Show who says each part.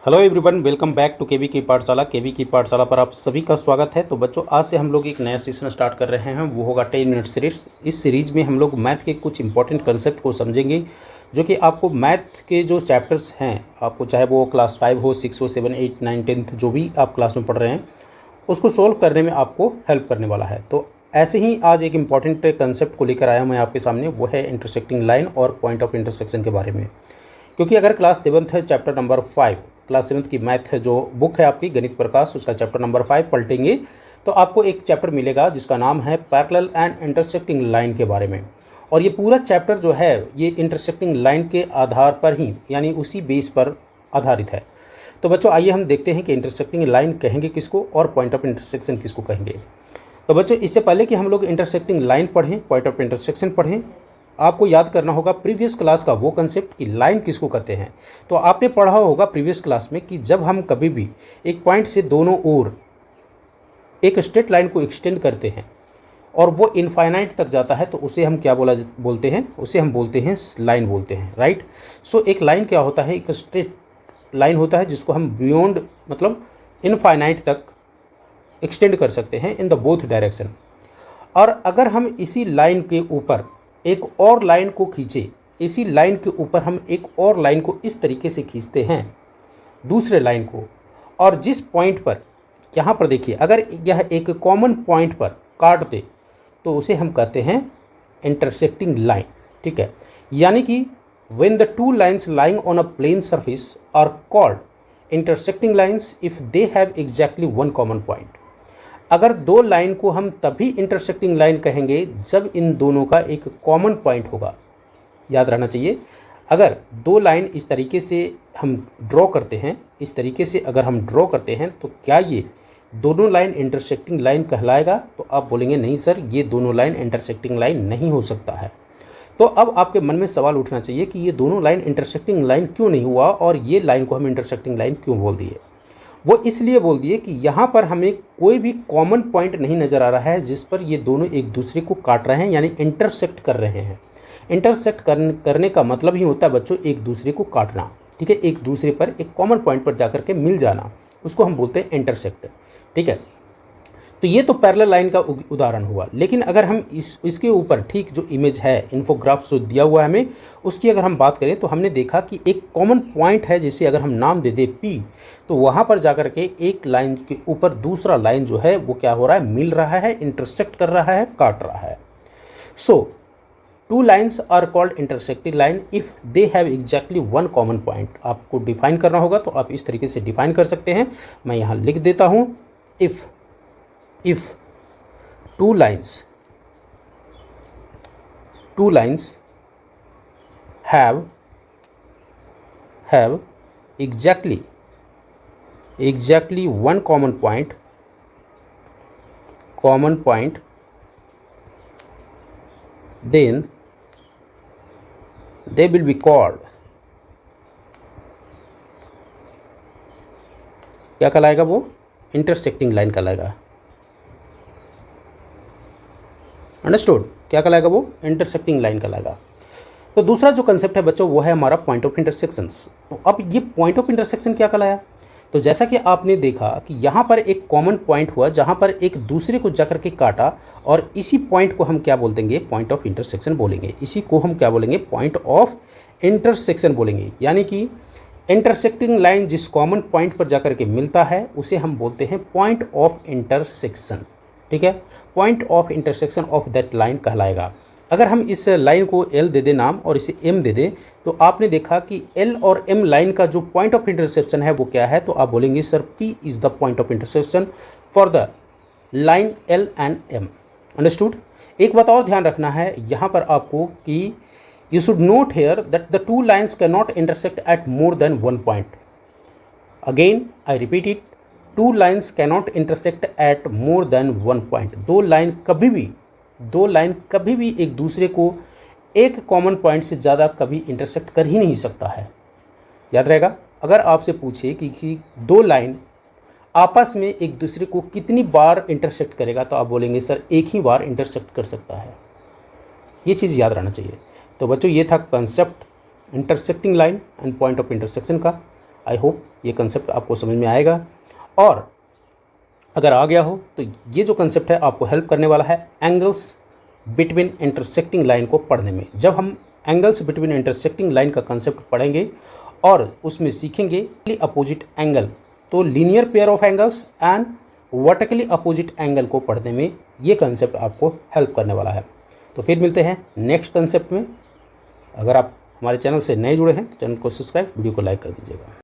Speaker 1: Hello everyone, welcome back to KV की पाठशाला। केवी की पाठशाला पर आप सभी का स्वागत है। तो बच्चों, आज से हम लोग एक नया सेशन स्टार्ट कर रहे हैं, वो होगा 10 मिनट सीरीज। इस सीरीज में हम लोग मैथ के कुछ इंपॉर्टेंट कंसेप्ट को समझेंगे, जो कि आपको मैथ के जो चैप्टर्स हैं, आपको चाहे वो क्लास 5 हो, 6 हो, 7, 8, 9, 10th जो भी आप क्लास में पढ़ रहे हैं, उसको सोल्व करने में आपको हेल्प करने वाला है। तो ऐसे ही आज एक इम्पॉर्टेंट कंसेप्ट को लेकर आया हूँ मैं आपके सामने, वो है इंटरसेक्टिंग लाइन और पॉइंट ऑफ इंटरसेक्शन के बारे में। क्योंकि अगर क्लास 7th है, चैप्टर नंबर 5, क्लास 7th की मैथ जो बुक है आपकी गणित प्रकाश, उसका चैप्टर नंबर 5 पलटेंगे तो आपको एक चैप्टर मिलेगा जिसका नाम है पैरेलल एंड इंटरसेक्टिंग लाइन के बारे में। और ये पूरा चैप्टर जो है ये इंटरसेक्टिंग लाइन के आधार पर ही, यानी उसी बेस पर आधारित है। तो बच्चों, आइए हम देखते हैं कि इंटरसेक्टिंग लाइन कहेंगे किसको और पॉइंट ऑफ इंटरसेक्शन किसको कहेंगे। तो बच्चों, इससे पहले कि हम लोग इंटरसेक्टिंग लाइन पढ़ें, पॉइंट ऑफ इंटरसेक्शन पढ़ें, आपको याद करना होगा प्रीवियस क्लास का वो कंसेप्ट कि लाइन किसको कहते हैं। तो आपने पढ़ा होगा प्रीवियस क्लास में कि जब हम कभी भी एक पॉइंट से दोनों ओर एक स्ट्रेट लाइन को एक्सटेंड करते हैं और वो इनफाइनाइट तक जाता है, तो उसे हम क्या बोलते हैं, उसे हम बोलते हैं लाइन बोलते हैं, राइट। सो एक लाइन क्या होता है, एक स्ट्रेट लाइन होता है जिसको हम बियॉन्ड मतलब इनफाइनाइट तक एक्सटेंड कर सकते हैं इन द बोथ डायरेक्शन। और अगर हम इसी लाइन के ऊपर एक और लाइन को खींचे, इसी लाइन के ऊपर हम एक और लाइन को इस तरीके से खींचते हैं, दूसरे लाइन को, और जिस पॉइंट पर, यहाँ पर देखिए, अगर यह एक कॉमन पॉइंट पर काट दे तो उसे हम कहते हैं इंटरसेक्टिंग लाइन, ठीक है। यानी कि when the two lines lying on a plane surface are called intersecting lines if they have exactly one common point. अगर दो लाइन को हम तभी इंटरसेक्टिंग लाइन कहेंगे जब इन दोनों का एक कॉमन पॉइंट होगा। याद रहना चाहिए, अगर दो लाइन इस तरीके से हम ड्रॉ करते हैं, इस तरीके से अगर हम ड्रॉ करते हैं, तो क्या ये दोनों लाइन इंटरसेक्टिंग लाइन कहलाएगा? तो आप बोलेंगे नहीं सर, ये दोनों लाइन इंटरसेक्टिंग लाइन नहीं हो सकता है। तो अब आपके मन में सवाल उठना चाहिए कि ये दोनों लाइन इंटरसेक्टिंग लाइन क्यों नहीं हुआ और ये लाइन को हम इंटरसेक्टिंग लाइन क्यों बोल दिए? वो इसलिए बोल दिए कि यहाँ पर हमें कोई भी कॉमन पॉइंट नहीं नज़र आ रहा है जिस पर ये दोनों एक दूसरे को काट रहे हैं, यानी इंटरसेक्ट कर रहे हैं। इंटरसेक्ट करने का मतलब ही होता है बच्चों एक दूसरे को काटना, ठीक है, एक दूसरे पर एक कॉमन पॉइंट पर जाकर के मिल जाना, उसको हम बोलते हैं इंटरसेक्ट, ठीक है। तो ये तो पैरेलल लाइन का उदाहरण हुआ। लेकिन अगर हम इसके ऊपर ठीक जो इमेज है, इन्फोग्राफ जो दिया हुआ है हमें, उसकी अगर हम बात करें तो हमने देखा कि एक कॉमन पॉइंट है जिसे अगर हम नाम दे दें P, तो वहाँ पर जाकर के एक लाइन के ऊपर दूसरा लाइन जो है वो क्या हो रहा है, मिल रहा है, इंटरसेक्ट कर रहा है, काट रहा है। So two lines are called intersecting line if they have exactly one common point. आपको डिफाइन करना होगा तो आप इस तरीके से डिफाइन कर सकते हैं। मैं यहाँ लिख देता हूँ, if two lines have exactly one common point, then they will be called, क्या कहलाएगा वो? इंटरसेक्टिंग लाइन कहलाएगा। अंडरस्टूड? क्या कहलाएगा वो? इंटरसेक्टिंग लाइन कहलाएगा। तो दूसरा जो कंसेप्ट है बच्चों वो है हमारा पॉइंट ऑफ इंटरसेक्शंस। तो अब ये पॉइंट ऑफ इंटरसेक्शन क्या कहलाया? तो जैसा कि आपने देखा कि यहाँ पर एक कॉमन पॉइंट हुआ जहाँ पर एक दूसरे को जाकर के काटा, और इसी पॉइंट को हम क्या बोल देंगे? पॉइंट ऑफ इंटरसेक्शन बोलेंगे। इसी को हम क्या बोलेंगे? पॉइंट ऑफ इंटरसेक्शन बोलेंगे। यानी कि इंटरसेक्टिंग लाइन जिस कॉमन पॉइंट पर जाकर के मिलता है उसे हम बोलते हैं पॉइंट ऑफ इंटरसेक्शन, ठीक है। Point of intersection of that line कहलाएगा। अगर हम इस लाइन को L दे दें नाम और इसे M दे दें, तो आपने देखा कि L और M लाइन का जो पॉइंट ऑफ इंटरसेक्शन है वो क्या है? तो आप बोलेंगे sir P is the point of intersection for the line L and M। Understood? एक बात और ध्यान रखना है यहाँ पर आपको कि you should note here that the two lines cannot intersect at more than one point. Again, I repeat it, two lines cannot intersect at more than one point. दो लाइन कभी भी एक दूसरे को एक कॉमन पॉइंट से ज़्यादा कभी इंटरसेक्ट कर ही नहीं सकता है। याद रहेगा, अगर आपसे पूछे कि दो लाइन आपस में एक दूसरे को कितनी बार इंटरसेक्ट करेगा, तो आप बोलेंगे सर एक ही बार इंटरसेक्ट कर सकता है। ये चीज़ याद रहना चाहिए। तो बच्चों, ये था concept intersecting line and point of intersection का। आई होप ये कंसेप्ट आपको समझ में आएगा, और अगर आ गया हो तो ये जो कंसेप्ट है आपको हेल्प करने वाला है एंगल्स बिटवीन इंटरसेक्टिंग लाइन को पढ़ने में। जब हम एंगल्स बिटवीन इंटरसेक्टिंग लाइन का कंसेप्ट पढ़ेंगे और उसमें सीखेंगे अपोजिट एंगल, तो linear pair of angles and vertically opposite angle को पढ़ने में ये कंसेप्ट आपको हेल्प करने वाला है। तो फिर मिलते हैं नेक्स्ट कंसेप्ट में। अगर आप हमारे चैनल से नए जुड़े हैं तो चैनल को सब्सक्राइब, वीडियो को लाइक कर दीजिएगा।